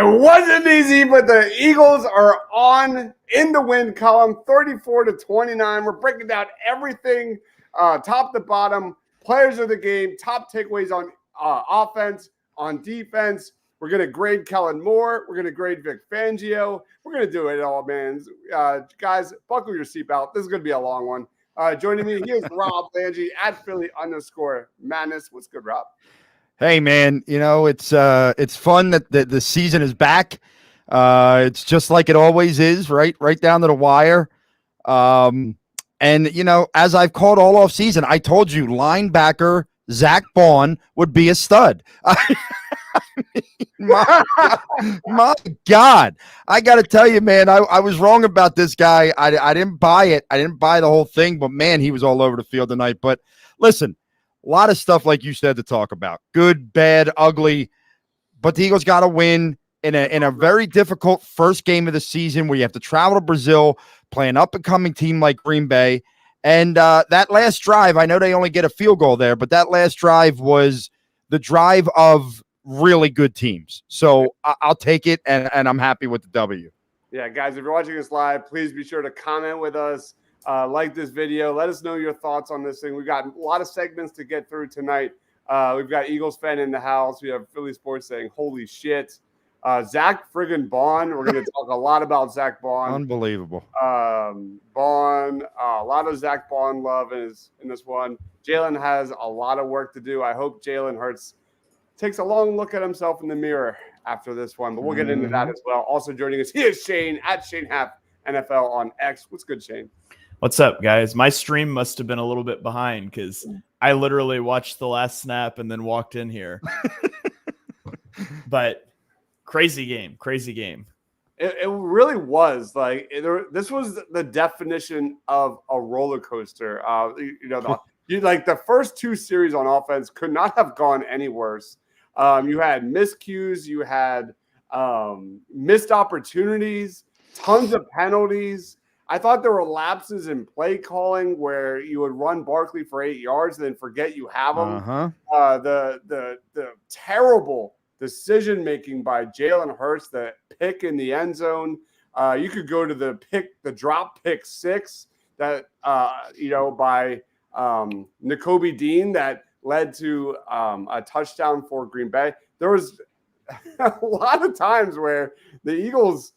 It wasn't easy, but the Eagles are in the win column, 34-29. We're breaking down everything, top to bottom, players of the game, top takeaways on offense, on defense. We're going to grade Kellen Moore. We're going to grade Vic Fangio. We're going to do it all, man. Guys, buckle your seatbelt. This is going to be a long one. Joining me, he is Rob Langy at Philly_Madness. What's good, Rob? Hey, man, it's fun that the season is back. It's just like it always is, right down to the wire. And, as I've called all off season, I told you linebacker Zach Bond would be a stud. My God, I got to tell you, man, I was wrong about this guy. I didn't buy it. I didn't buy the whole thing, but, man, he was all over the field tonight. But listen, a lot of stuff, like you said, to talk about. Good, bad, ugly. But the Eagles got to win in a very difficult first game of the season where you have to travel to Brazil, play an up-and-coming team like Green Bay. And that last drive, I know they only get a field goal there, but that last drive was the drive of really good teams. So I'll take it, and I'm happy with the W. Yeah, guys, if you're watching us live, please be sure to comment with us. Like this video. Let us know your thoughts on this thing. We've got a lot of segments to get through tonight. We've got Eagles fan in the house. We have Philly Sports saying, holy shit. Zach friggin' Bond. We're going to talk a lot about Zach Bond. Unbelievable. Bond, a lot of Zach Bond love in this one. Jalen has a lot of work to do. I hope Jalen Hurts takes a long look at himself in the mirror after this one, but we'll get into that as well. Also joining us, he is Shane at Shane Happ NFL on X. What's good, Shane? What's up, guys? My stream must have been a little bit behind because I literally watched the last snap and then walked in here. But crazy game. It really was. This was the definition of a roller coaster. The first two series on offense could not have gone any worse. You had miscues, you had missed opportunities, tons of penalties. I thought there were lapses in play calling where you would run Barkley for 8 yards and then forget you have him. The terrible decision making by Jalen Hurts, the pick in the end zone. You could go to the drop pick 6 that by Nakobe Dean that led to a touchdown for Green Bay. There was a lot of times where the Eagles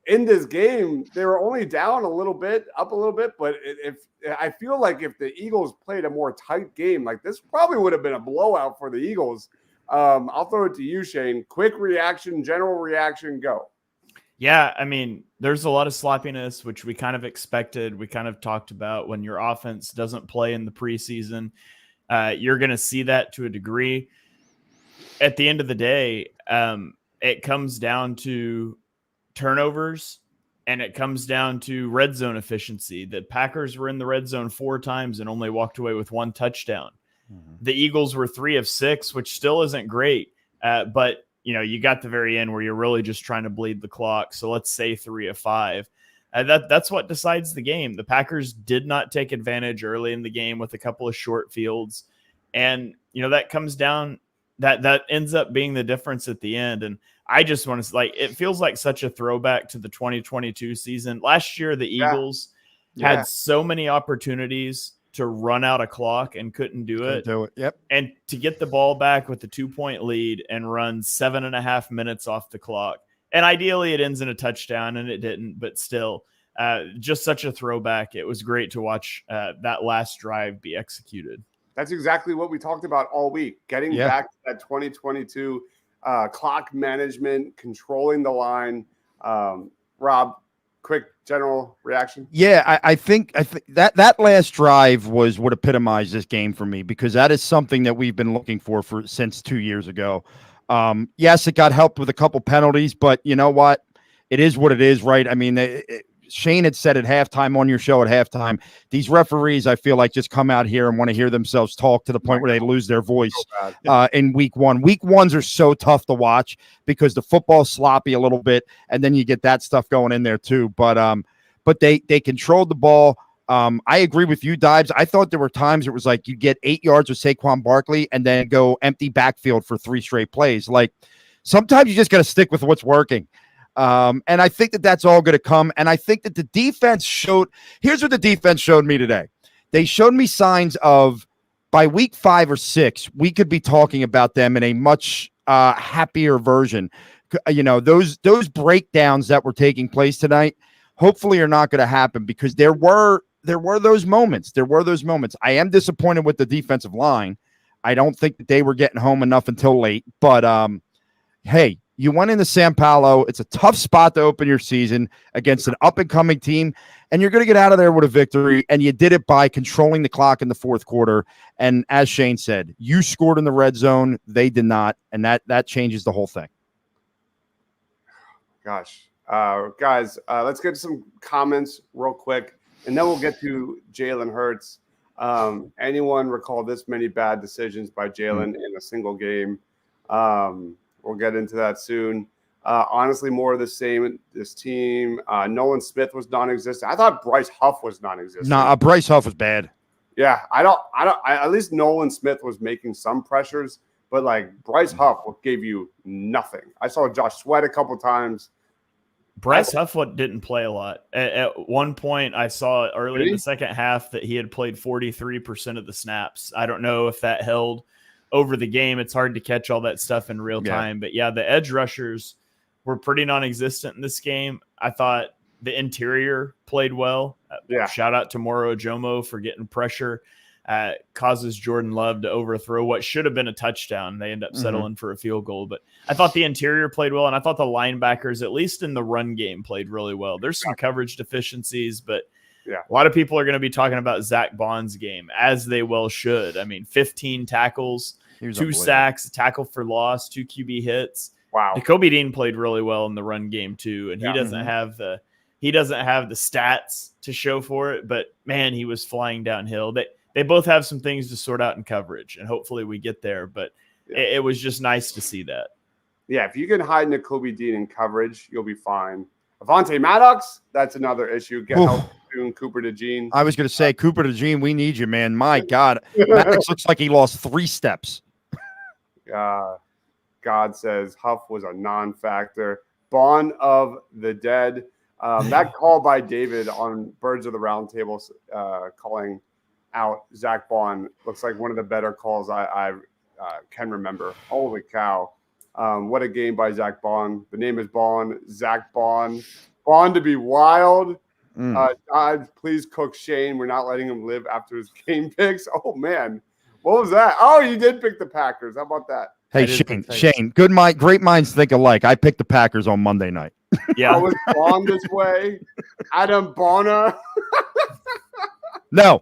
in this game, they were only down a little bit, up a little bit, but I feel like if the Eagles played a more tight game, like this probably would have been a blowout for the Eagles. I'll throw it to you, Shane. Quick reaction, general reaction, go. Yeah, I mean, there's a lot of sloppiness, which we kind of expected. We kind of talked about when your offense doesn't play in the preseason. You're going to see that to a degree. At the end of the day, it comes down to turnovers, and it comes down to red zone efficiency. The Packers were in the red zone 4 times and only walked away with 1 touchdown. The Eagles were 3 of 6, which still isn't great. But you got the very end where you're really just trying to bleed the clock. So let's say 3 of 5. That's what decides the game. The Packers did not take advantage early in the game with a couple of short fields. And, that comes down, that ends up being the difference at the end. And I just want to it feels like such a throwback to the 2022 season. Last year, the Eagles had so many opportunities to run out a clock and couldn't do it. Yep. And to get the ball back with the 2-point lead and run 7.5 minutes off the clock. And ideally it ends in a touchdown, and it didn't, but still just such a throwback. It was great to watch that last drive be executed. That's exactly what we talked about all week. Getting back to that 2022 clock management, controlling the line. Rob, quick general reaction. Yeah, I think that last drive was what epitomized this game for me, because that is something that we've been looking for since 2 years ago. Yes, it got helped with a couple penalties, but you know what? It is what it is, right? I mean, Shane had said at halftime on your show at halftime, these referees, I feel like, just come out here and want to hear themselves talk to the point where they lose their voice in week one. Week ones are so tough to watch because the football's sloppy a little bit, and then you get that stuff going in there too. But they controlled the ball. I agree with you, Dives. I thought there were times it was like you get 8 yards with Saquon Barkley and then go empty backfield for 3 straight plays. Like Sometimes you just got to stick with what's working. And I think that that's all going to come. And I think that the defense here's what the defense showed me today. They showed me signs of, by week 5 or 6, we could be talking about them in a much happier version. Those breakdowns that were taking place tonight, hopefully are not going to happen, because there were those moments. I am disappointed with the defensive line. I don't think that they were getting home enough until late, but hey, you went into Sao Paulo. It's a tough spot to open your season against an up-and-coming team, and you're going to get out of there with a victory, and you did it by controlling the clock in the fourth quarter. And as Shane said, you scored in the red zone. They did not, and that changes the whole thing. Gosh. Guys, let's get to some comments real quick, and then we'll get to Jalen Hurts. Anyone recall this many bad decisions by Jalen in a single game? We'll get into that soon. Honestly, more of the same. This team, Nolan Smith was non-existent. I thought Bryce Huff was non-existent. Nah, Bryce Huff was bad. Yeah, at least Nolan Smith was making some pressures, but like Bryce Huff gave you nothing. I saw Josh Sweat a couple times. Bryce Huff didn't play a lot. At one point, I saw early in the second half that he had played 43% of the snaps. I don't know if that held over the game. It's hard to catch all that stuff in real time. But yeah, the edge rushers were pretty non-existent in this game. I thought the interior played well. Shout out to Moro Ojomo for getting pressure. Causes Jordan Love to overthrow what should have been a touchdown. They end up settling for a field goal. But I thought the interior played well, and I thought the linebackers, at least in the run game, played really well. There's some coverage deficiencies, but a lot of people are going to be talking about Zach Bond's game, as they well should. I mean, 15 tackles, 2 sacks, a tackle for loss, 2 QB hits. Wow. Jacoby Dean played really well in the run game too, and he doesn't have the stats to show for it, but man, he was flying downhill. They both have some things to sort out in coverage, and hopefully we get there, but it was just nice to see that. Yeah, if you can hide Jacoby Dean in coverage, you'll be fine. Avonte Maddox, that's another issue. Get help doing Cooper DeJean. I was going to say, Cooper DeJean, we need you, man. My God. Maddox looks like he lost 3 steps. God says Huff was a non-factor. Bond of the dead. That call by David on Birds of the Round Table calling out Zach Bond looks like one of the better calls I can remember. Holy cow. What a game by Zach Bond. The name is Bond. Zach Bond. Bond to be wild. Please cook Shane. We're not letting him live after his game picks. Oh, man. What was that? Oh, you did pick the Packers. How about that? Hey, Shane, great minds think alike. I picked the Packers on Monday night. Yeah. I was Bond this way. Adam Bonner. No.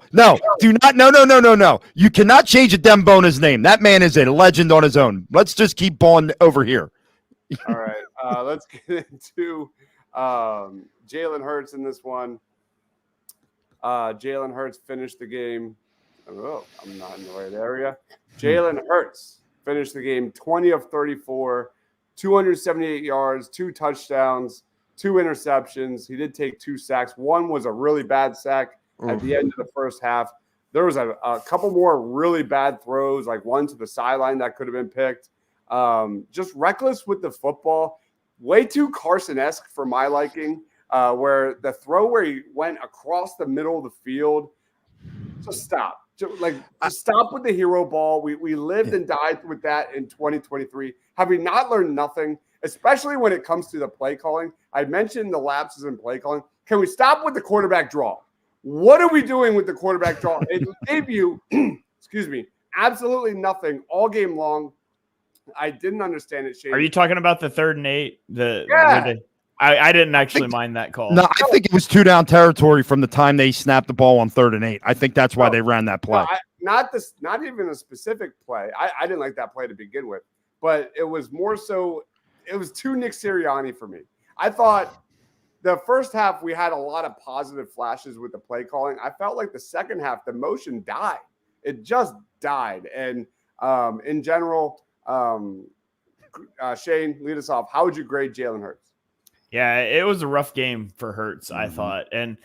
Do not. No. You cannot change a Dem Bona's name. That man is a legend on his own. Let's just keep Bond over here. All right. Let's get into Jalen Hurts in this one. Jalen Hurts finished the game. Oh, I'm not in the right area. Jalen Hurts finished the game 20 of 34, 278 yards, 2 touchdowns, 2 interceptions. He did take 2 sacks. One was a really bad sack at the end of the first half. There was a couple more really bad throws, like one to the sideline that could have been picked. Just reckless with the football. Way too Carson-esque for my liking, where the throw where he went across the middle of the field, just stop. Just stop with the hero ball. We lived and died with that in 2023. Have we not learned nothing, especially when it comes to the play calling? I mentioned the lapses in play calling. Can we stop with the quarterback draw? What are we doing with the quarterback draw? It gave you, absolutely nothing all game long. I didn't understand it, Shane. Are you talking about the 3rd and 8? I didn't actually mind that call. No, I think it was 2 down territory from the time they snapped the ball on 3rd and 8. I think that's why they ran that play. Not even a specific play. I didn't like that play to begin with, but it was more so. It was too Nick Sirianni for me. I thought the first half we had a lot of positive flashes with the play calling. I felt like the second half the motion died. It just died, and in general, Shane, lead us off. How would you grade Jalen Hurts? Yeah, it was a rough game for Hurts, I thought. And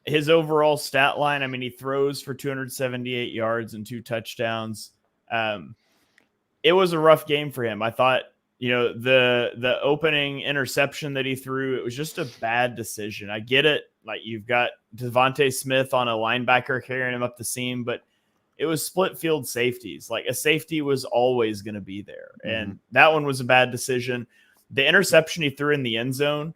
his overall stat line, I mean, he throws for 278 yards and 2 touchdowns. It was a rough game for him. I thought the opening interception that he threw, it was just a bad decision. I get it. Like, you've got Devontae Smith on a linebacker carrying him up the seam, but it was split field safeties. Like, a safety was always going to be there. And that one was a bad decision. The interception he threw in the end zone,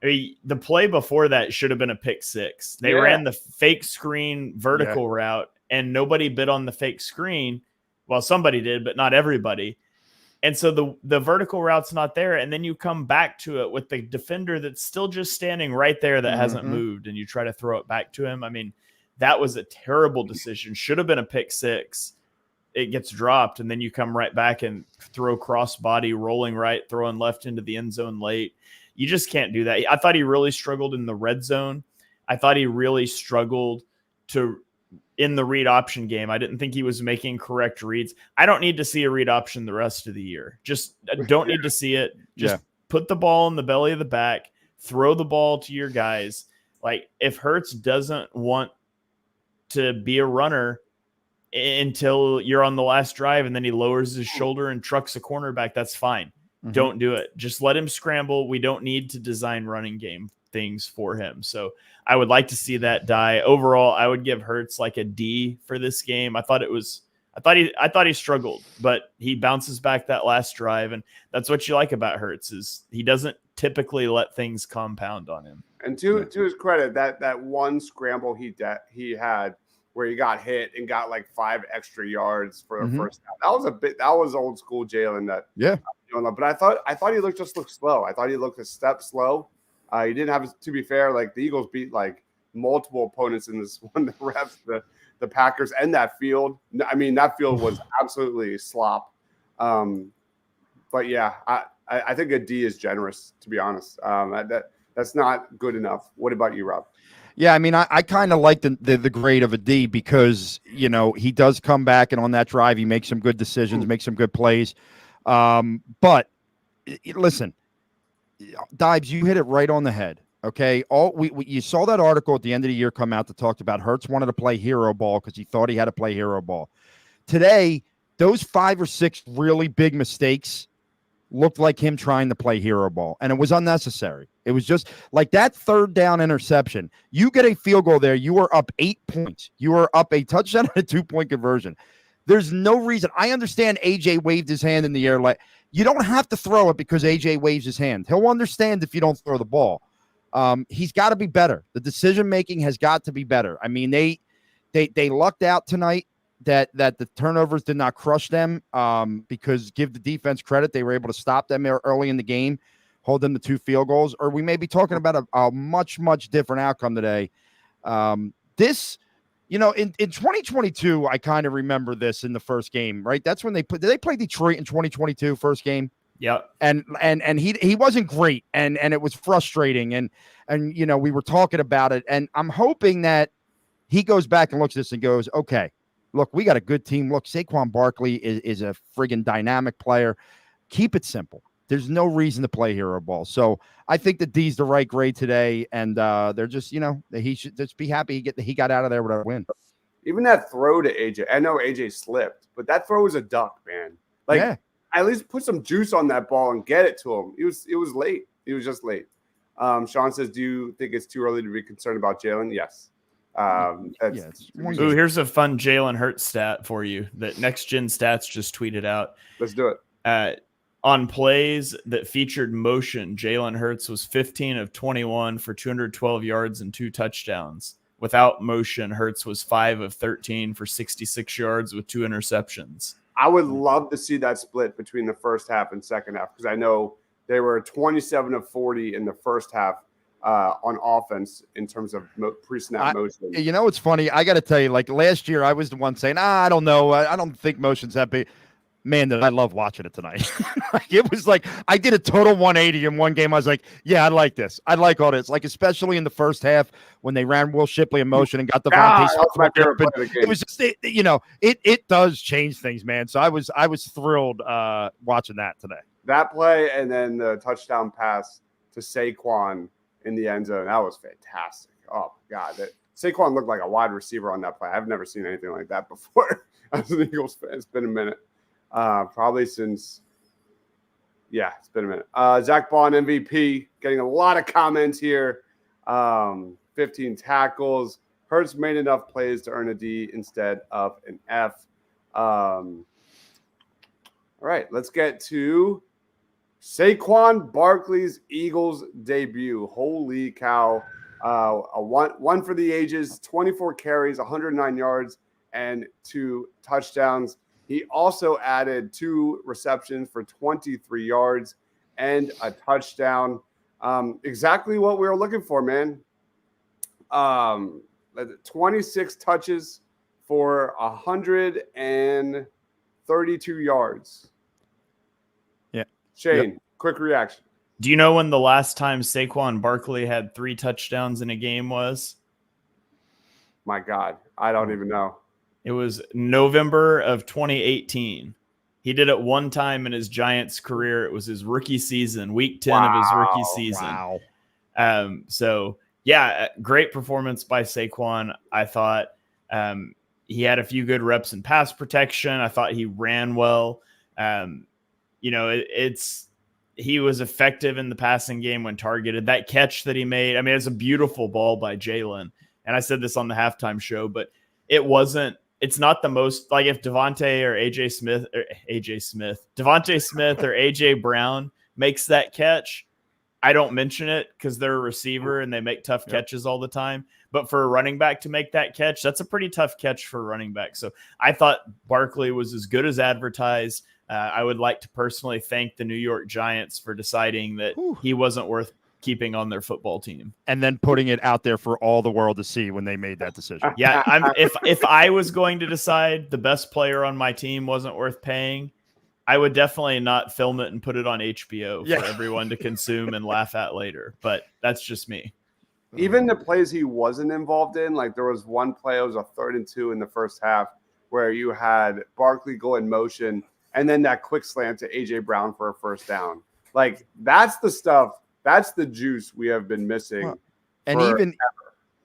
I mean, the play before that should have been a pick six. They ran the fake screen vertical route, and nobody bid on the fake screen. Well, somebody did, but not everybody. And so the vertical route's not there. And then you come back to it with the defender that's still just standing right there that hasn't moved, and you try to throw it back to him. I mean, that was a terrible decision. Should have been a pick six. It gets dropped, and then you come right back and throw crossbody, rolling right, throwing left into the end zone late. You just can't do that. I thought he really struggled in the red zone. I thought he really struggled in the read option game. I didn't think he was making correct reads. I don't need to see a read option the rest of the year. Just don't need to see it. Just put the ball in the belly of the back, throw the ball to your guys. Like, if Hurts doesn't want to be a runner until you're on the last drive and then he lowers his shoulder and trucks a cornerback, that's fine. Don't do it. Just let him scramble. We don't need to design running game things for him. So I would like to see that die. Overall, I would give Hurts like a D for this game. I thought he struggled, but he bounces back that last drive, and that's what you like about Hurts, is he doesn't typically let things compound on him. And to his credit, that one scramble he had where he got hit and got like 5 extra yards for the first half. That was old school Jalen. But I thought he looked slow. I thought he looked a step slow. He didn't have, to be fair, like, the Eagles beat like multiple opponents in this one, the refs, the Packers, and that field. I mean, that field was absolutely slop. But yeah, I think a D is generous, to be honest. That's not good enough. What about you, Rob? Yeah, I mean, I kind of like the grade of a D because, he does come back, and on that drive, he makes some good decisions, makes some good plays. But listen, Dibes, you hit it right on the head. Okay. You saw that article at the end of the year come out that talked about Hurts wanted to play hero ball because he thought he had to play hero ball. Today, those 5 or 6 really big mistakes looked like him trying to play hero ball, and it was unnecessary. It was just like that third down interception. You get a field goal there, you are up 8 points. You are up a touchdown and a 2-point conversion. There's no reason. I understand AJ waved his hand in the air. Like, you don't have to throw it because AJ waves his hand. He'll understand if you don't throw the ball. He's got to be better. The decision-making has got to be better. I mean, they lucked out tonight that the turnovers did not crush them because, give the defense credit, they were able to stop them early in the game, hold them to 2 field goals, or we may be talking about a much, much different outcome today. In 2022, I kind of remember this in the first game, right? That's when did they play Detroit in 2022 first game? Yeah. And he wasn't great, and it was frustrating, and we were talking about it, and I'm hoping that he goes back and looks at this and goes, okay, look, we got a good team. Look, Saquon Barkley is a friggin' dynamic player. Keep it simple. There's no reason to play hero ball. So I think the D's the right grade today, and they're just, he should just be happy he got out of there with a win. Even that throw to AJ, I know AJ slipped, but that throw was a duck, man. Like, at least put some juice on that ball and get it to him. It was late. He was just late. Sean says, do you think it's too early to be concerned about Jalen? Yes. Here's a fun Jalen Hurts stat for you that Next Gen Stats just tweeted out. Let's do it. On plays that featured motion, Jalen Hurts was 15 of 21 for 212 yards and 2 touchdowns. Without motion, Hurts was 5 of 13 for 66 yards with 2 interceptions. I would love to see that split between the first half and second half, because I know they were 27 of 40 in the first half on offense in terms of pre-snap motion. It's funny. I got to tell you, like last year, I was the one saying, I don't know. I don't think motion's that big. Man, did I love watching it tonight. It was like I did a total 180 in one game. I was like, yeah, I like this. I like all this. Like, especially in the first half when they ran Will Shipley in motion and got Devontae Smith. It was just, it does change things, man. So I was thrilled watching that today. That play and then the touchdown pass to Saquon in the end zone, that was fantastic. Oh, my God. Saquon looked like a wide receiver on that play. I've never seen anything like that before. As an Eagles fan, it's been a minute. Probably since Yeah, it's been a minute. Zach Bond MVP, getting a lot of comments here. 15 tackles. Hurts made enough plays to earn a D instead of an F. All right, let's get to Saquon Barkley's Eagles debut. Holy cow. A one for the ages, 24 carries, 109 yards, and 2 touchdowns. He also added 2 receptions for 23 yards and a touchdown. Exactly what we were looking for, man. 26 touches for 132 yards. Yeah. Shane, quick reaction. Do you know when the last time Saquon Barkley had 3 touchdowns in a game was? My God, I don't even know. It was November of 2018. He did it one time in his Giants career. It was his rookie season, week 10 of his rookie season. Wow. So, yeah, great performance by Saquon. I thought he had a few good reps in pass protection. I thought he ran well. He was effective in the passing game when targeted. That catch that he made, I mean, it's a beautiful ball by Jalen. And I said this on the halftime show, but it's not the most, like if Devontae Smith or AJ Brown makes that catch, I don't mention it because they're a receiver and they make tough catches all the time. But for a running back to make that catch, that's a pretty tough catch for a running back. So I thought Barkley was as good as advertised. I would like to personally thank the New York Giants for deciding that he wasn't worth keeping on their football team. And then putting it out there for all the world to see when they made that decision. Yeah, if I was going to decide the best player on my team wasn't worth paying, I would definitely not film it and put it on HBO for everyone to consume and laugh at later. But that's just me. Even the plays he wasn't involved in, like there was one play, it was a 3rd and 2 in the first half where you had Barkley go in motion and then that quick slant to AJ Brown for a first down. Like that's the stuff, that's the juice we have been missing. Well, and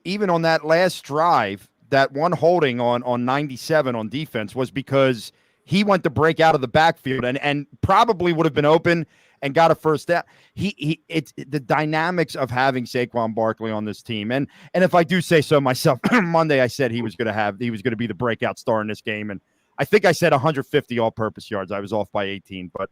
even on that last drive, that one holding on 97 on defense was because he went to break out of the backfield and probably would have been open and got a first down. It's the dynamics of having Saquon Barkley on this team. And if I do say so myself, Monday I said he was going to be the breakout star in this game. And I think I said 150 all-purpose yards. I was off by 18, but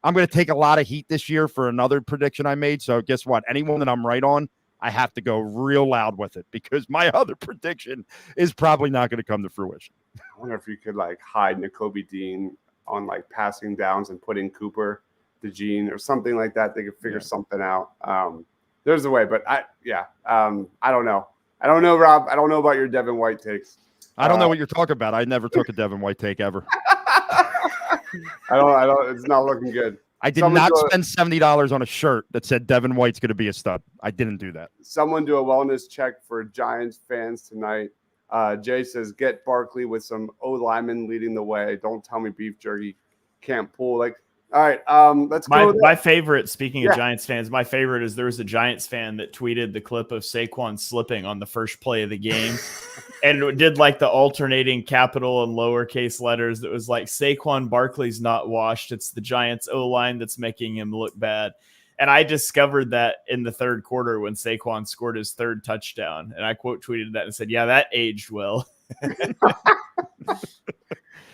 I'm going to take a lot of heat this year for another prediction I made. So guess what? Anyone that I'm right on, I have to go real loud with it because my other prediction is probably not going to come to fruition. I wonder if you could like hide Nakobe Dean on like passing downs and put in Cooper DeJean or something like that. They could figure something out. There's a way, but I don't know. I don't know, Rob. I don't know about your Devin White takes. I don't know what you're talking about. I never took a Devin White take ever. I don't. It's not looking good. I did not spend $70 on a shirt that said Devin White's going to be a stud. I didn't do that. Someone do a wellness check for Giants fans tonight. Jay says, get Barkley with some O linemen leading the way. Don't tell me beef jerky can't pull. Like, all right, let's go. My favorite, speaking of Giants fans, my favorite is there was a Giants fan that tweeted the clip of Saquon slipping on the first play of the game and did like the alternating capital and lowercase letters that was like, Saquon Barkley's not washed. It's the Giants O-line that's making him look bad. And I discovered that in the third quarter when Saquon scored his 3rd touchdown. And I quote tweeted that and said, yeah, that aged well.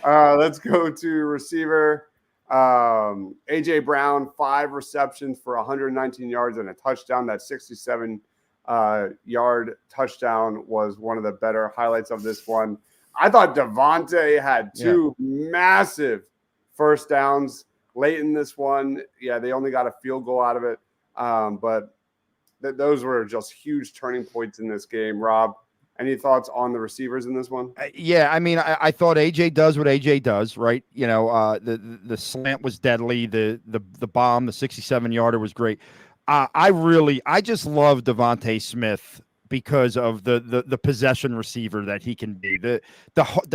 Let's go to receiver. AJ Brown, 5 receptions for 119 yards and a touchdown. That 67-yard touchdown was one of the better highlights of this one. I thought Devontae had 2 massive first downs late in this one. Yeah, they only got a field goal out of it. But those were just huge turning points in this game. Rob, any thoughts on the receivers in this one? I mean, I thought AJ does what AJ does, right? You know, the slant was deadly. The bomb, the 67-yarder was great. I just love Devontae Smith because of the possession receiver that he can be, the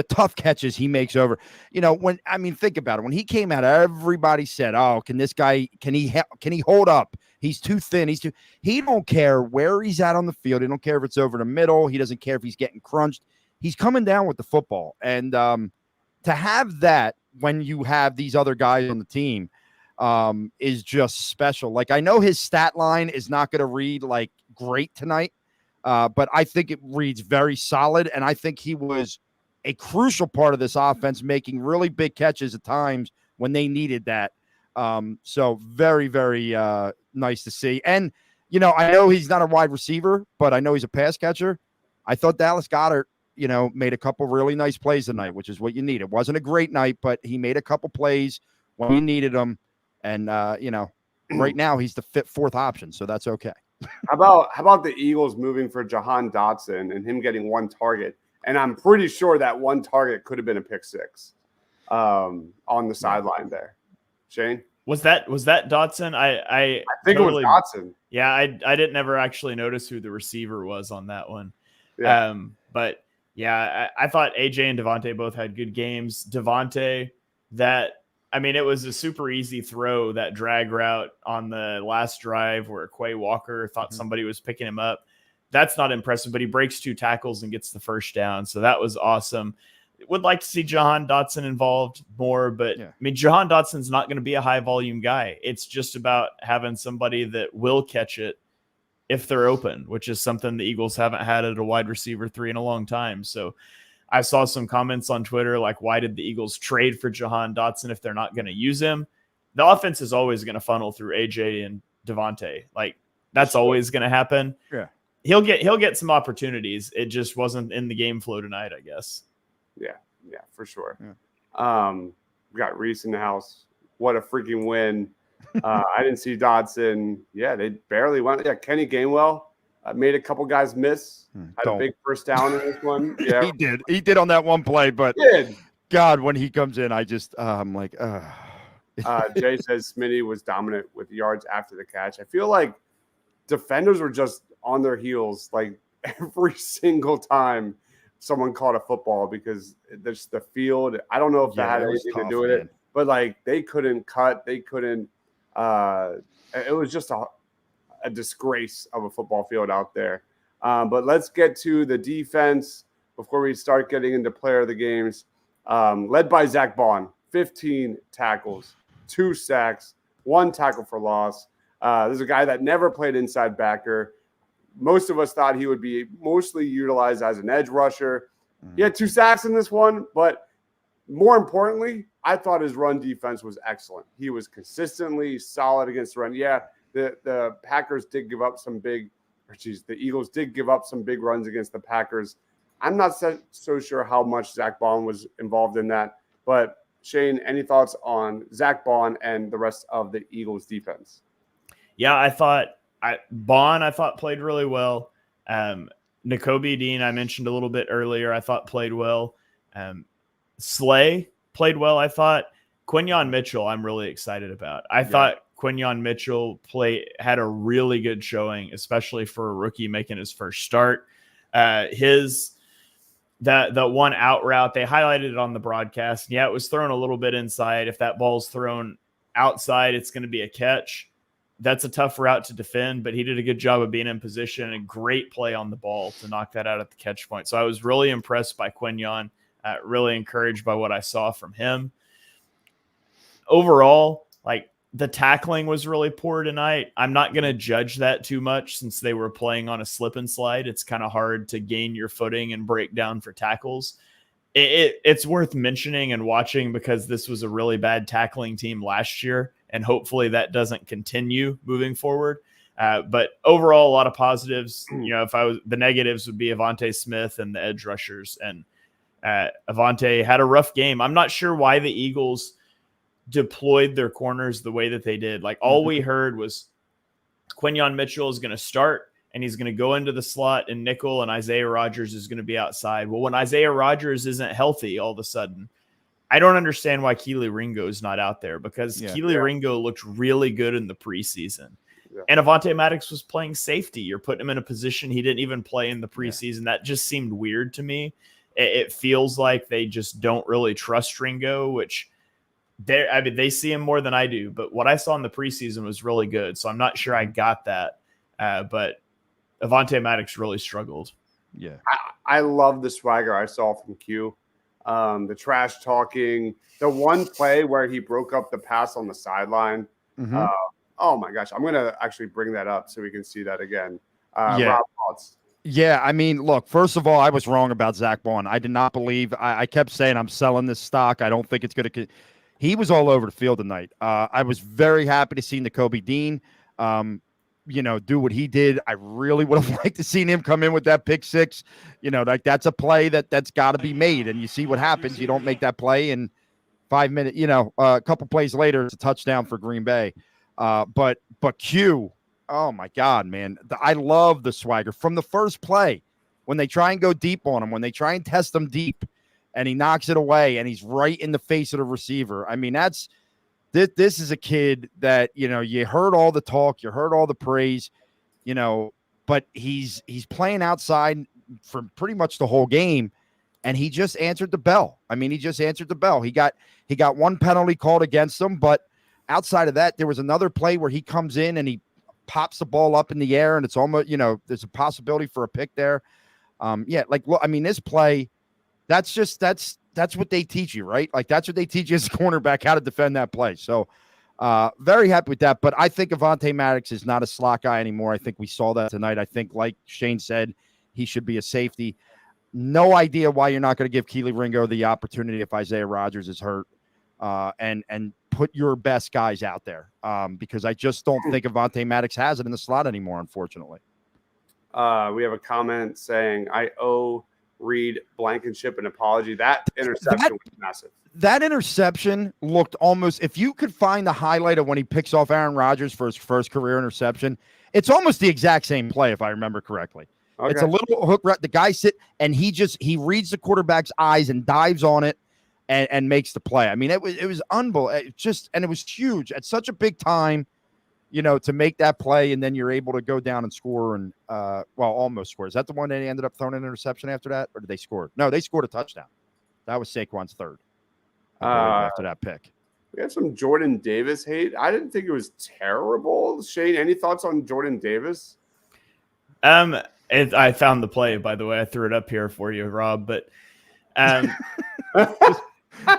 tough catches he makes over. You know, think about it. When he came out, everybody said, "Oh, can he hold up? He's too thin. He don't care where he's at on the field. He don't care if it's over the middle. He doesn't care if he's getting crunched. He's coming down with the football." And to have that when you have these other guys on the team, is just special. Like, I know his stat line is not going to read like great tonight, but I think it reads very solid. And I think he was a crucial part of this offense, making really big catches at times when they needed that. So very, very nice to see. And, you know, I know he's not a wide receiver, but I know he's a pass catcher. I thought Dallas Goedert, you know, made a couple really nice plays tonight, which is what you need. It wasn't a great night, but he made a couple plays when you needed them. And, you know, right now he's the fourth option, so that's okay. How about the Eagles moving for Jahan Dotson and him getting one target? And I'm pretty sure that one target could have been a pick six on the sideline there. Shane? Was that Dotson? I think totally, it was Dotson. Yeah, I didn't ever actually notice who the receiver was on that one. Yeah. But yeah, I thought AJ and Devontae both had good games. Devontae, it was a super easy throw, that drag route on the last drive where Quay Walker thought somebody was picking him up. That's not impressive, but he breaks 2 tackles and gets the first down. So that was awesome. Would like to see Jahan Dotson involved more, but yeah. I mean, Jahan Dotson's not going to be a high volume guy. It's just about having somebody that will catch it if they're open, which is something the Eagles haven't had at a wide receiver 3 in a long time. So I saw some comments on Twitter, like, why did the Eagles trade for Jahan Dotson if they're not going to use him? The offense is always going to funnel through AJ and Devontae. Like, that's always going to happen. Yeah. He'll get some opportunities. It just wasn't in the game flow tonight, I guess. Yeah, for sure. Yeah. We got Reese in the house. What a freaking win. I didn't see Dotson. Yeah, they barely went. Yeah, Kenny Gainwell made a couple guys miss. Had a big first down in this one. Yeah, he did. He did on that one play, but God, when he comes in, I just I'm like, Jay says Smitty was dominant with yards after the catch. I feel like defenders were just on their heels like every single time someone caught a football, because there's the field. I don't know if that had anything to do with it, but like they couldn't cut. They couldn't. It was just a disgrace of a football field out there. But let's get to the defense before we start getting into player of the games. Led by Zach Bond, 15 tackles, 2 sacks, 1 tackle for loss. There's a guy that never played inside backer. Most of us thought he would be mostly utilized as an edge rusher. He had 2 sacks in this one, but more importantly, I thought his run defense was excellent. He was consistently solid against the run. Yeah, the Packers did give up some the Eagles did give up some big runs against the Packers. I'm not so sure how much Zach Bond was involved in that. But Shane, any thoughts on Zach Bond and the rest of the Eagles defense? Yeah, I thought Bond played really well. Nakobe Dean, I mentioned a little bit earlier, I thought played well. Slay played well, I thought. Quinyon Mitchell, I'm really excited about. I thought Quinyon Mitchell had a really good showing, especially for a rookie making his first start. The one out route, they highlighted it on the broadcast. Yeah, it was thrown a little bit inside. If that ball's thrown outside, it's going to be a catch. That's a tough route to defend, but he did a good job of being in position and a great play on the ball to knock that out at the catch point. So I was really impressed by Quinyon, really encouraged by what I saw from him. Overall, like, the tackling was really poor tonight. I'm not going to judge that too much since they were playing on a slip and slide. It's kind of hard to gain your footing and break down for tackles. It's worth mentioning and watching because this was a really bad tackling team last year, and hopefully that doesn't continue moving forward. But overall, a lot of positives. You know, the negatives would be Avonte Smith and the edge rushers, and Avonte had a rough game. I'm not sure why the Eagles deployed their corners the way that they did. Like, all we heard was Quinyon Mitchell is going to start and he's going to go into the slot and nickel, and Isaiah Rodgers is going to be outside. Well, when Isaiah Rodgers isn't healthy all of a sudden, I don't understand why Keely Ringo is not out there, because Keely Ringo looked really good in the preseason. Yeah. And Avonte Maddox was playing safety. You're putting him in a position he didn't even play in the preseason. That just seemed weird to me. It feels like they just don't really trust Ringo, which they see him more than I do. But what I saw in the preseason was really good. So I'm not sure I got that. But Avonte Maddox really struggled. Yeah. I love the swagger I saw from Q. the trash talking, the one play where he broke up the pass on the sideline. Oh my gosh, I'm gonna actually bring that up so we can see that again. Rob, thoughts? Yeah, I mean, look, first of all, I was wrong about Zach Bond. I did not believe. I kept saying I'm selling this stock. I don't think it's going to. He was all over the field tonight. I was very happy to see Nakobe Dean, do what he did. I really would have liked to seen him come in with that pick six. Like that's a play that's got to be made, and you see what happens. You don't make that play in 5 minutes. A couple plays later, it's a touchdown for Green Bay. But Q. Oh, my God, man. I love the swagger from the first play when they try and go deep on him, when they try and test him deep, and he knocks it away, and he's right in the face of the receiver. I mean, this is a kid that, you heard all the talk, you heard all the praise, but he's playing outside for pretty much the whole game, and he just answered the bell. I mean, he just answered the bell. He got one penalty called against him, but outside of that, there was another play where he comes in and he pops the ball up in the air, and it's almost, there's a possibility for a pick there. Look, I mean, this play, that's what they teach you, right? Like, that's what they teach you as a cornerback, how to defend that play. So, very happy with that. But I think Avonte Maddox is not a slot guy anymore. I think we saw that tonight. I think, like Shane said, he should be a safety. No idea why you're not going to give Keely Ringo the opportunity if Isaiah Rodgers is hurt, and put your best guys out there, because I just don't think Avonte Maddox has it in the slot anymore, unfortunately. We have a comment saying, I owe Reed Blankenship an apology. That interception was massive. That interception looked almost, if you could find the highlight of when he picks off Aaron Rodgers for his first career interception, it's almost the exact same play, if I remember correctly. Okay. It's a little hook. The guy and he reads the quarterback's eyes and dives on it and makes the play. I mean, it was unbelievable. And it was huge at such a big time, to make that play, and then you're able to go down and score and almost score. Is that the one that ended up throwing an interception after that, or did they score? No, they scored a touchdown. That was Saquon's third after that pick. We had some Jordan Davis hate. I didn't think it was terrible. Shane, any thoughts on Jordan Davis? I found the play, by the way. I threw it up here for you, Rob, but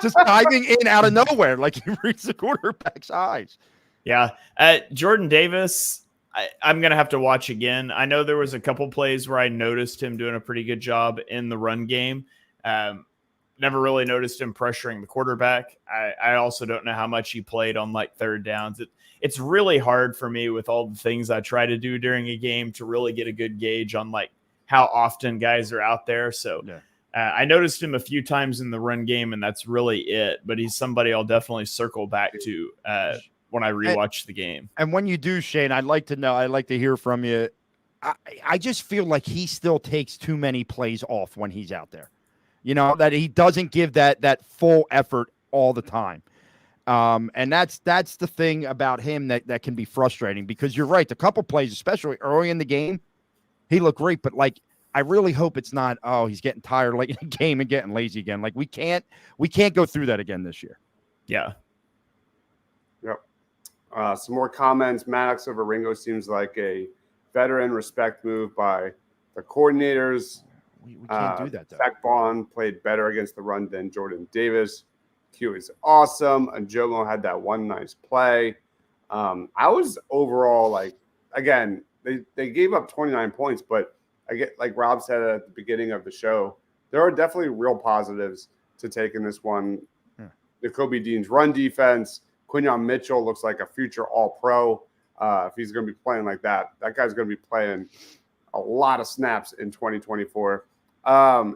just diving in out of nowhere, like he reads the quarterback's eyes. Yeah. Jordan Davis, I'm going to have to watch again. I know there was a couple plays where I noticed him doing a pretty good job in the run game. Never really noticed him pressuring the quarterback. I also don't know how much he played on like third downs. It's really hard for me with all the things I try to do during a game to really get a good gauge on like how often guys are out there. So yeah. I noticed him a few times in the run game, and that's really it. But he's somebody I'll definitely circle back to when I rewatch the game. And when you do, Shane, I'd like to hear from you. I just feel like he still takes too many plays off when he's out there. That he doesn't give that full effort all the time. And that's the thing about him that can be frustrating, because you're right. A couple plays, especially early in the game, he looked great, but like, I really hope it's not, he's getting tired late in the game and getting lazy again. Like we can't go through that again this year. Yeah. Yep. Some more comments. Maddox over Ringo seems like a veteran respect move by the coordinators. We can't do that, though. Zach Bond played better against the run than Jordan Davis. Q is awesome. And Jomo had that one nice play. I was overall again, they gave up 29 points, but I get, like Rob said at the beginning of the show, there are definitely real positives to take in this one. Nakobe Dean's run defense. Quinyon Mitchell looks like a future All-Pro. If he's going to be playing like that, that guy's going to be playing a lot of snaps in 2024.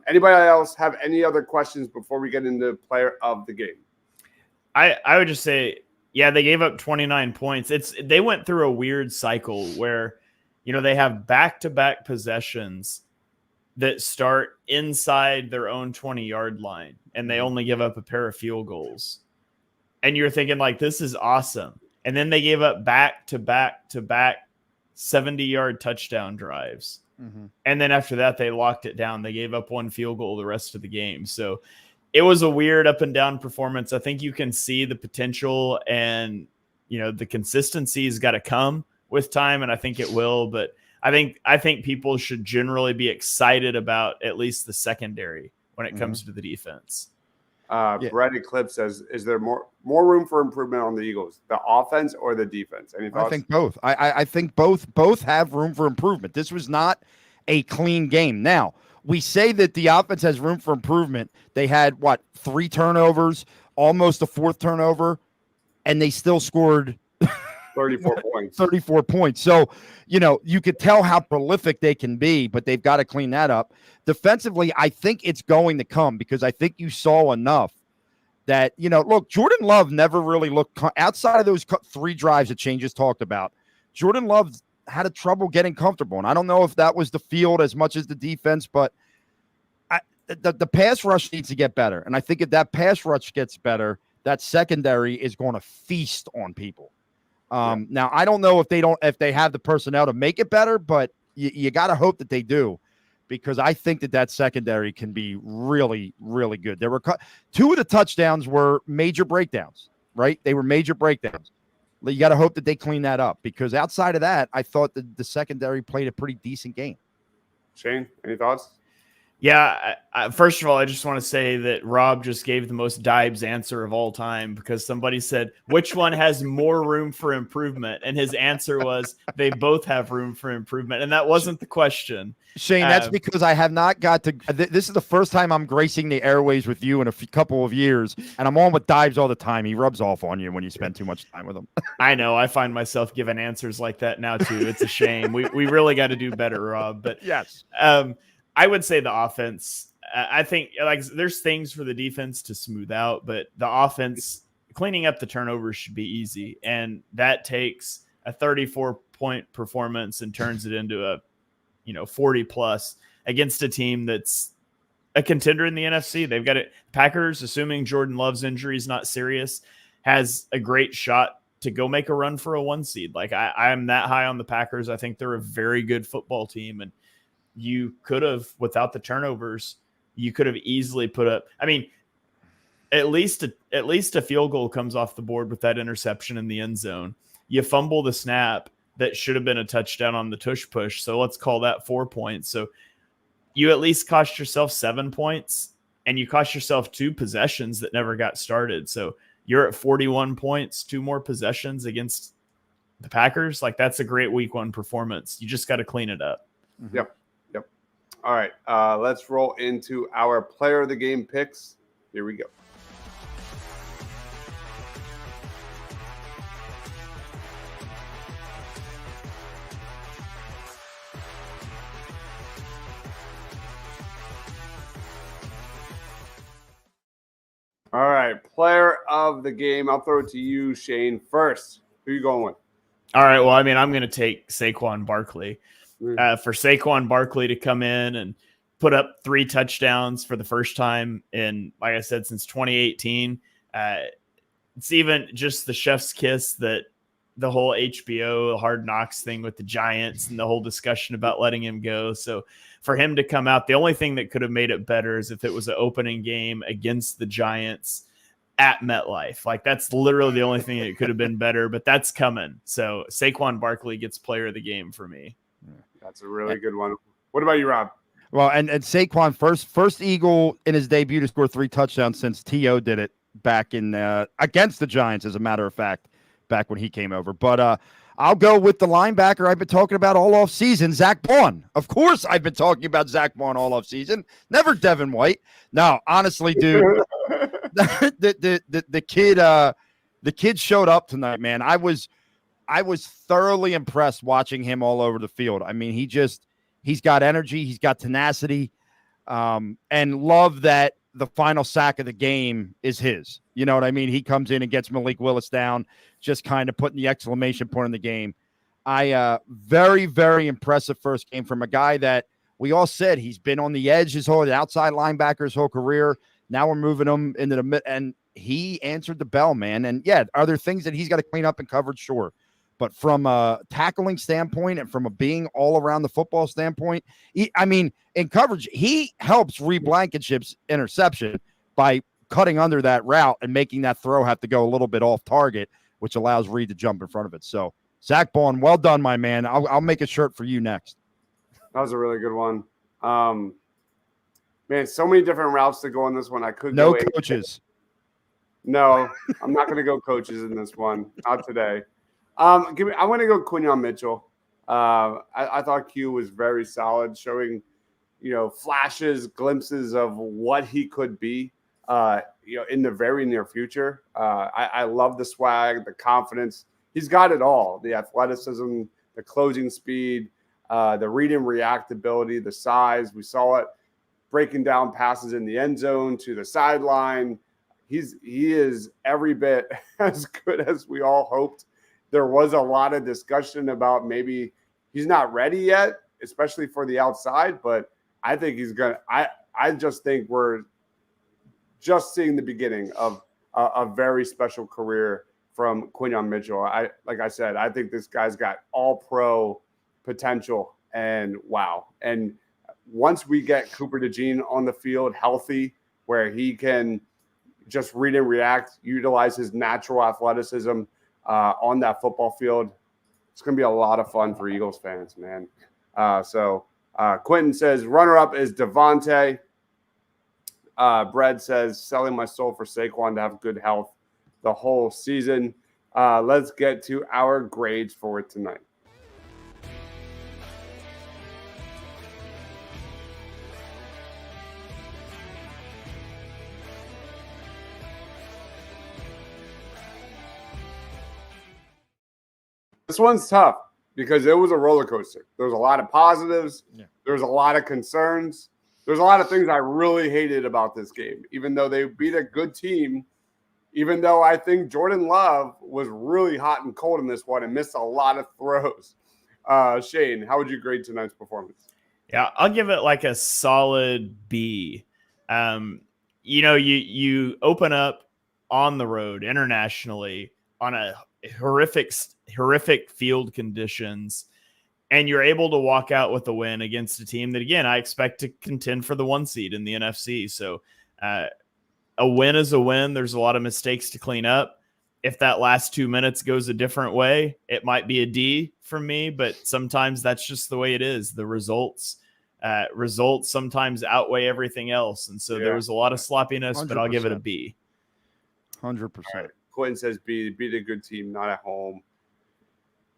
Anybody else have any other questions before we get into player of the game? I would just say, yeah, they gave up 29 points. They went through a weird cycle where, they have back-to-back possessions that start inside their own 20-yard line, and they only give up a pair of field goals. And you're thinking, like, this is awesome. And then they gave up back-to-back 70-yard touchdown drives. Mm-hmm. And then after that, they locked it down. They gave up one field goal the rest of the game. So it was a weird up-and-down performance. I think you can see the potential, and, the consistency's got to come with time, and I think it will. But I think people should generally be excited about at least the secondary when it comes to the defense. Brett Eclipse says, is there more room for improvement on the Eagles, the offense or the defense? Any thoughts? I think both. I think both have room for improvement. This was not a clean game. Now, we say that the offense has room for improvement. They had, 3 turnovers, almost a 4th turnover, and they still scored 34 points. 34 points. So, you could tell how prolific they can be, but they've got to clean that up. Defensively, I think it's going to come because I think you saw enough that, look, Jordan Love never really looked outside of those 3 drives that Shane just talked about. Jordan Love had a trouble getting comfortable. And I don't know if that was the field as much as the defense, but the pass rush needs to get better. And I think if that pass rush gets better, that secondary is going to feast on people. Now, I don't know if they have the personnel to make it better, but you got to hope that they do, because I think that secondary can be really, really good. There were 2 of the touchdowns were major breakdowns, right? They were major breakdowns. You got to hope that they clean that up, because outside of that, I thought that the secondary played a pretty decent game. Shane, any thoughts? Yeah, first of all, I just want to say that Rob just gave the most Dibes answer of all time, because somebody said, which one has more room for improvement? And his answer was, they both have room for improvement. And that wasn't the question. Shane, that's because I have not got to this is the first time I'm gracing the airways with you in a couple of years, and I'm on with Dibes all the time. He rubs off on you when you spend too much time with him. I know. I find myself giving answers like that now, too. It's a shame. We really got to do better, Rob. But yes. I would say the offense. I think there's things for the defense to smooth out, but the offense, cleaning up the turnovers should be easy. And that takes a 34-point performance and turns it into a 40 plus against a team that's a contender in the NFC. They've got it. Packers, assuming Jordan Love's injury is not serious, has a great shot to go make a run for a 1 seed. I'm that high on the Packers. I think they're a very good football team. And you could have, without the turnovers, you could have easily put up, at least a field goal comes off the board with that interception in the end zone. You fumble the snap that should have been a touchdown on the tush push. So let's call that 4 points. So you at least cost yourself 7 points, and you cost yourself 2 possessions that never got started. So you're at 41 points, 2 more possessions against the Packers. That's a great week 1 performance. You just got to clean it up. Mm-hmm. Yep. All right. Let's roll into our player of the game picks. Here we go. All right, player of the game. I'll throw it to you, Shane, first. Who are you going with? All right, well, I'm going to take Saquon Barkley. For Saquon Barkley to come in and put up 3 touchdowns for the first time in, like I said, since 2018. It's even just the chef's kiss that the whole HBO Hard Knocks thing with the Giants and the whole discussion about letting him go. So for him to come out, the only thing that could have made it better is if it was an opening game against the Giants at MetLife. That's literally the only thing that could have been better, but that's coming. So Saquon Barkley gets player of the game for me. That's a really good one. What about you, Rob? Well, and Saquon, first Eagle in his debut to score 3 touchdowns since T.O. did it back in against the Giants, as a matter of fact, back when he came over. But I'll go with the linebacker I've been talking about all off season, Zach Baun. Of course, I've been talking about Zach Baun all off season. Never Devin White. No, honestly, dude, the kid showed up tonight, man. I was thoroughly impressed watching him all over the field. He's got energy, he's got tenacity, and love that the final sack of the game is his. You know what I mean? He comes in and gets Malik Willis down, just kind of putting the exclamation point in the game. Very, very impressive first game from a guy that we all said he's been on the edge his whole outside linebacker his whole career. Now we're moving him into the mid, and he answered the bell, man. And yeah, are there things that he's got to clean up in coverage? Sure. But from a tackling standpoint and from a being all around the football standpoint, in coverage, he helps Reed Blankenship's interception by cutting under that route and making that throw have to go a little bit off target, which allows Reed to jump in front of it. So, Zach Baun, well done, my man. I'll make a shirt for you next. That was a really good one. Man, so many different routes to go in this one. I could No go coaches. No, I'm not going to go coaches in this one. Not today. I'm going to go Quinyon Mitchell. I thought Q was very solid, showing flashes, glimpses of what he could be. In the very near future. I love the swag, the confidence. He's got it all: the athleticism, the closing speed, the read and react ability, the size. We saw it breaking down passes in the end zone to the sideline. He is every bit as good as we all hoped. There was a lot of discussion about maybe he's not ready yet, especially for the outside, but I think he's going to – I just think we're just seeing the beginning of a very special career from Quinyon Mitchell. Like I said, I think this guy's got all-pro potential, and wow. And once we get Cooper DeJean on the field healthy, where he can just read and react, utilize his natural athleticism on that football field, it's going to be a lot of fun for Eagles fans, man. So Quentin says runner-up is Devontae. Brad says selling my soul for Saquon to have good health the whole season. Let's get to our grades for tonight. This one's tough because it was a roller coaster. There was a lot of positives. Yeah. There was a lot of concerns. There's a lot of things I really hated about this game, even though they beat a good team, even though I think Jordan Love was really hot and cold in this one and missed a lot of throws. Shane, how would you grade tonight's performance? Yeah, I'll give it like a solid B. You open up on the road internationally on a horrific field conditions, and you're able to walk out with a win against a team that, again, I expect to contend for the 1 seed in the NFC. So a win is a win. There's a lot of mistakes to clean up. If that last 2 minutes goes a different way, it might be a D for me, but sometimes that's just the way it is. The results sometimes outweigh everything else. And so there was a lot of sloppiness, 100%. But I'll give it a B. 100%. Right. Quentin says B, beat a good team, not at home.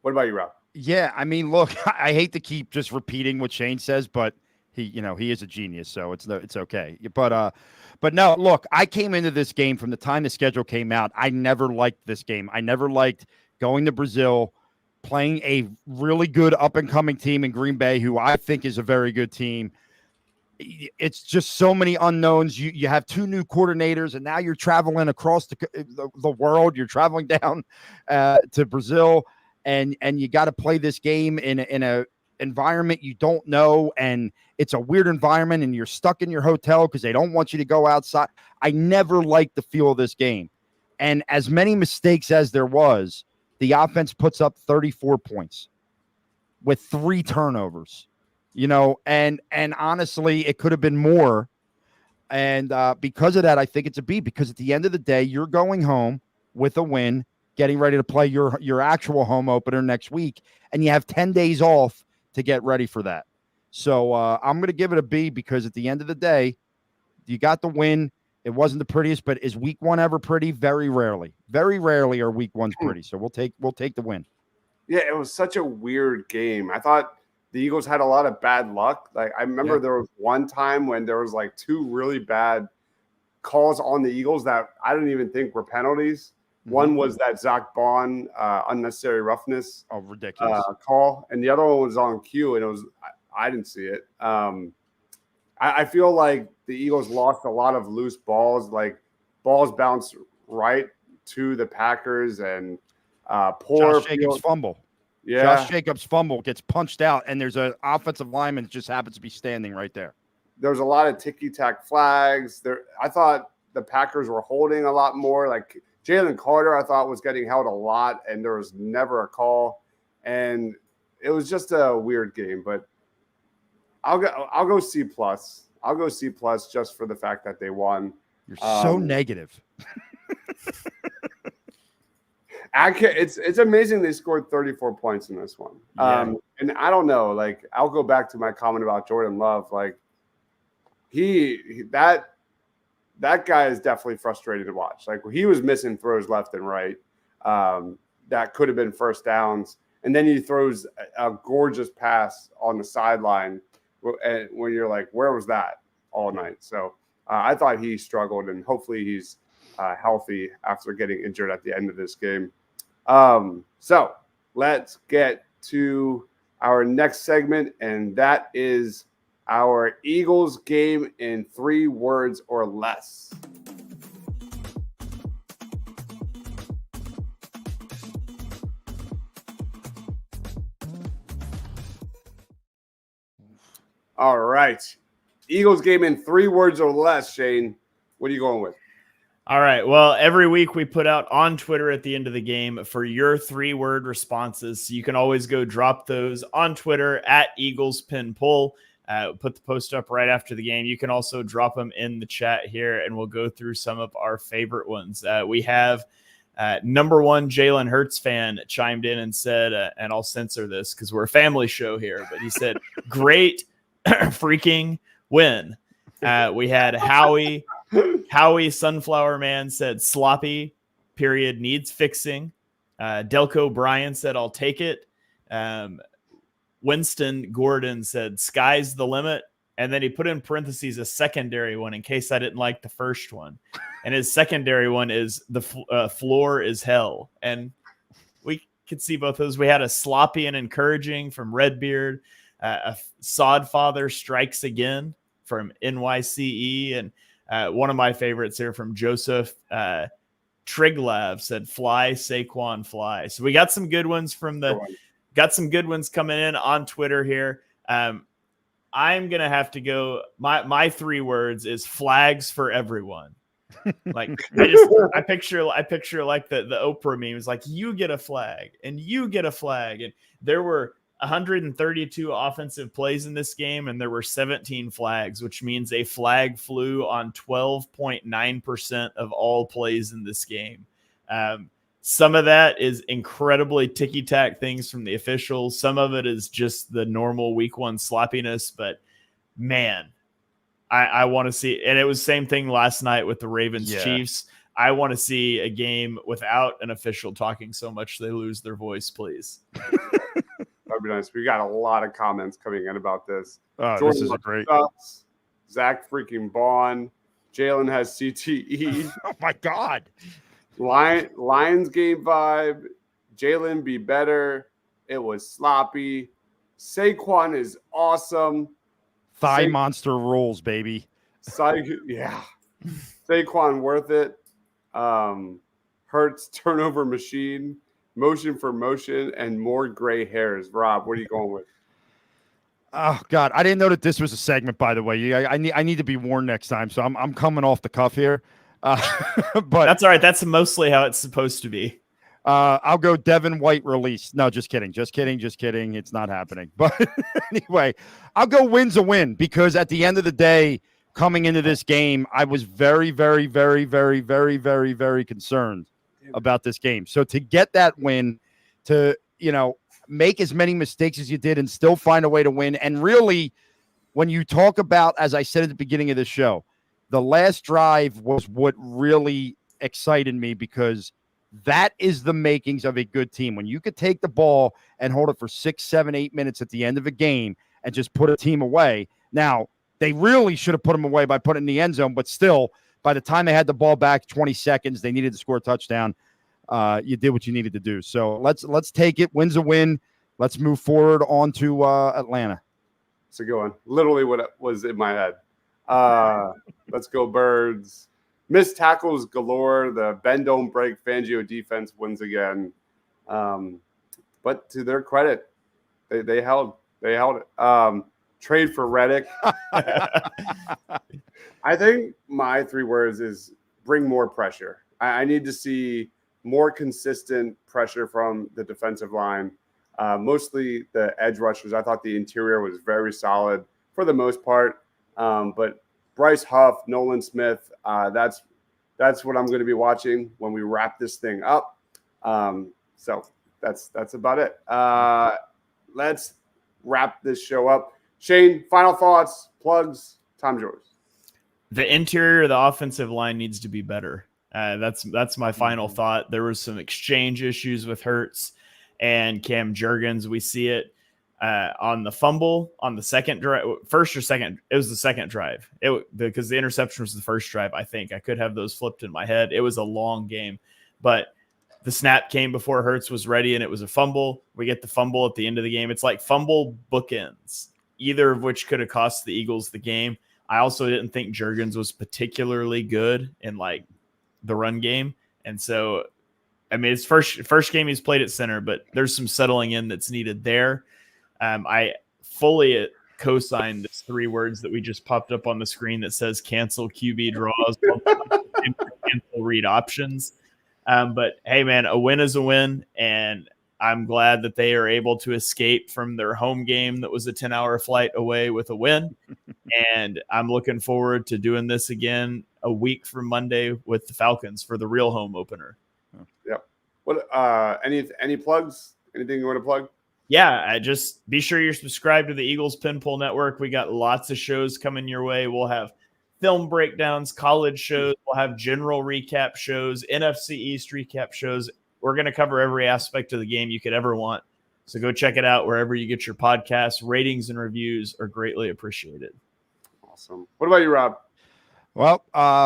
What about you, Rob? Yeah, I mean, look, I hate to keep just repeating what Shane says, but he is a genius, so it's okay. But no, look, I came into this game from the time the schedule came out. I never liked this game. I never liked going to Brazil, playing a really good up and coming team in Green Bay, who I think is a very good team. It's just so many unknowns. You have 2 new coordinators, and now you're traveling across the world. You're traveling down to Brazil. And you got to play this game in a environment you don't know, and it's a weird environment, and you're stuck in your hotel because they don't want you to go outside. I never liked the feel of this game, and as many mistakes as there was, the offense puts up 34 points with 3 turnovers. And honestly, it could have been more. And because of that, I think it's a B, because at the end of the day, you're going home with a win, getting ready to play your actual home opener next week, and you have 10 days off to get ready for that. So I'm going to give it a B, because at the end of the day, you got the win. It wasn't the prettiest, but is week 1 ever pretty? Very rarely. Very rarely are week 1s pretty. So we'll take the win. Yeah, it was such a weird game. I thought the Eagles had a lot of bad luck. Like, I remember there was one time when there was like 2 really bad calls on the Eagles that I didn't even think were penalties. One was that Zach Bond unnecessary roughness ridiculous call, and the other one was on cue, and I didn't see it. I feel like the Eagles lost a lot of loose balls, like balls bounced right to the Packers, and poor Josh Jacobs fumble. Yeah, Josh Jacobs fumble gets punched out, and there's an offensive lineman that just happens to be standing right there. There's a lot of ticky-tack flags. I thought the Packers were holding a lot more, like Jalen Carter, I thought, was getting held a lot, and there was never a call. And it was just a weird game. But I'll go C+. I'll go C+ just for the fact that they won. You're so negative. It's amazing they scored 34 points in this one. Yeah. And I don't know. Like, I'll go back to my comment about Jordan Love. Like, that guy is definitely frustrating to watch. Like he was missing throws left and right that could have been first downs, and then he throws a gorgeous pass on the sideline when you're like, where was that all night? So I thought he struggled, and hopefully he's healthy after getting injured at the end of this game. So let's get to our next segment, and that is our Eagles game in 3 words or less. All right. Eagles game in 3 words or less, Shane. What are you going with? All right. Well, every week we put out on Twitter at the end of the game for your 3-word responses. So you can always go drop those on Twitter at Eagles Pin Pull. Put the post up right after the game. You can also drop them in the chat here, and we'll go through some of our favorite ones. We have number 1 Jalen Hurts fan chimed in and said, and I'll censor this because we're a family show here, but he said, great freaking win. We had Howie Sunflower Man said sloppy, period, needs fixing. Delco Bryan said, I'll take it. Winston Gordon said, sky's the limit. And then he put in parentheses a secondary one in case I didn't like the first one. And his secondary one is the floor is hell. And we could see both those. We had a sloppy and encouraging from Redbeard. A Sod Father strikes again from NYCE. And one of my favorites here from Joseph Triglav said, fly, Saquon, fly. So we got some good ones got some good ones coming in on Twitter here. I'm going to have to go. My 3 words is flags for everyone. Like I picture like the Oprah meme is like, you get a flag and you get a flag. And there were 132 offensive plays in this game, and there were 17 flags, which means a flag flew on 12.9% of all plays in this game. Some of that is incredibly ticky-tack things from the officials. Some of it is just the normal week 1 sloppiness, but man, I want to see, and it was the same thing last night with the Ravens Chiefs. I want to see a game without an official talking so much they lose their voice, please. That'd be nice. We got a lot of comments coming in about this. This is a great. Zach freaking Bond. Jalen has CTE. Oh my God. Lions game vibe. Jalen be better. It was sloppy. Saquon is awesome. Thigh monster rolls, baby. Yeah. Saquon worth it. Hurts turnover machine. Motion for motion and more gray hairs. Rob, what are you going with? Oh God, I didn't know that this was a segment. By the way, I need to be warned next time. So I'm coming off the cuff here. But that's all right. That's mostly how it's supposed to be. I'll go Devin White release. No, just kidding. It's not happening. But anyway, I'll go win's a win because at the end of the day, coming into this game, I was very, very, very, very, very, very, very concerned about this game. So to get that win, to, make as many mistakes as you did and still find a way to win. And really, when you talk about, as I said at the beginning of the show, the last drive was what really excited me because that is the makings of a good team. When you could take the ball and hold it for 6, 7, 8 minutes at the end of a game and just put a team away. Now, they really should have put them away by putting it in the end zone, but still, by the time they had the ball back 20 seconds, they needed to score a touchdown. You did what you needed to do. So let's take it. Win's a win. Let's move forward on to Atlanta. It's a good one. Literally what was in my head. Let's go Birds. Missed tackles galore. The bend don't break Fangio defense wins again. But to their credit, they held it. Trade for Reddick. I think my 3 words is bring more pressure. I need to see more consistent pressure from the defensive line, mostly the edge rushers. I thought the interior was very solid for the most part. But Bryce Huff, Nolan Smith, that's what I'm going to be watching when we wrap this thing up. So that's about it. Let's wrap this show up. Shane, final thoughts, plugs, time's yours. The interior of the offensive line needs to be better. That's my final thought. There was some exchange issues with Hurts and Cam Jurgens. We see it on the fumble on the second drive, first or second. It was the second drive. Because the interception was the first drive. I think I could have those flipped in my head. It was a long game, but the snap came before Hurts was ready, and it was a fumble. We get the fumble at the end of the game. It's like fumble bookends, either of which could have cost the Eagles the game. I also didn't think Jurgens was particularly good in like the run game. And so, I mean, it's first game he's played at center, but there's some settling in that's needed there. I fully co-sign this 3 words that we just popped up on the screen that says cancel QB draws, cancel read options. But hey, man, a win is a win. And I'm glad that they are able to escape from their home game that was a 10-hour flight away with a win. And I'm looking forward to doing this again a week from Monday with the Falcons for the real home opener. Yep. What? Any plugs? Anything you want to plug? Yeah, just be sure you're subscribed to the Eagles Pinpool Network. We got lots of shows coming your way. We'll have film breakdowns, college shows. We'll have general recap shows, NFC East recap shows. We're going to cover every aspect of the game you could ever want. So go check it out wherever you get your podcasts. Ratings and reviews are greatly appreciated. Awesome. What about you, Rob? Well,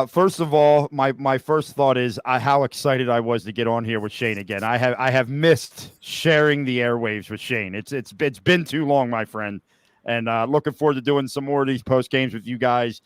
first of all, my first thought is how excited I was to get on here with Shane again. I have missed sharing the airwaves with Shane. It's been too long, my friend, and looking forward to doing some more of these post games with you guys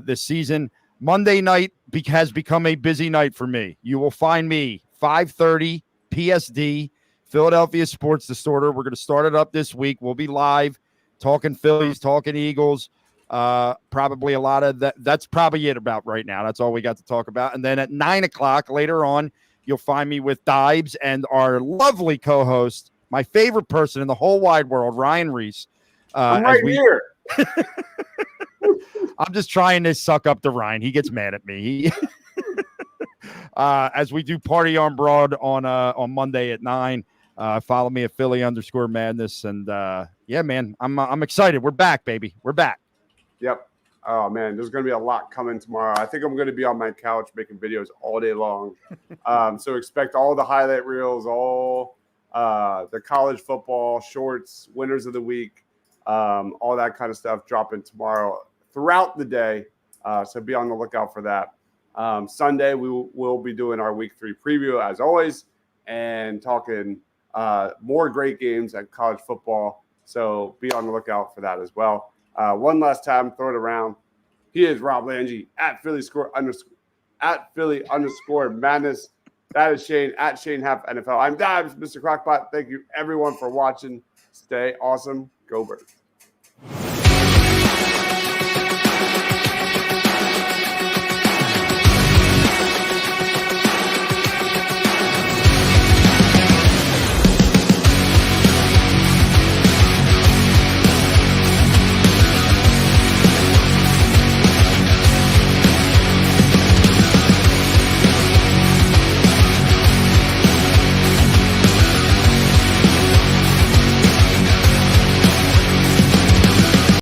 this season. Monday night has become a busy night for me. You will find me 5:30 PSD, Philadelphia Sports Distorter. We're going to start it up this week. We'll be live talking Phillies, talking Eagles. Probably a lot of that. That's probably it about right now. That's all we got to talk about. And then at 9:00 later on, you'll find me with Dibes and our lovely co-host, my favorite person in the whole wide world, Ryan Reese. I'm right here. I'm just trying to suck up to Ryan. He gets mad at me. As we do Party on Broad on Monday at 9. Follow me at Philly_Madness. And yeah, man, I'm excited. We're back, baby. We're back. Yep. Oh, man, there's going to be a lot coming tomorrow. I think I'm going to be on my couch making videos all day long. So expect all the highlight reels, all the college football, shorts, winners of the week, all that kind of stuff dropping tomorrow throughout the day. So be on the lookout for that. Sunday, we'll be doing our week 3 preview, as always, and talking more great games at college football. So be on the lookout for that as well. One last time, throw it around. He is Rob Lange at Philly_Madness. That is Shane at Shane Half NFL. I'm Dibs, Mr. Crockpot. Thank you, everyone, for watching. Stay awesome. Go Birds.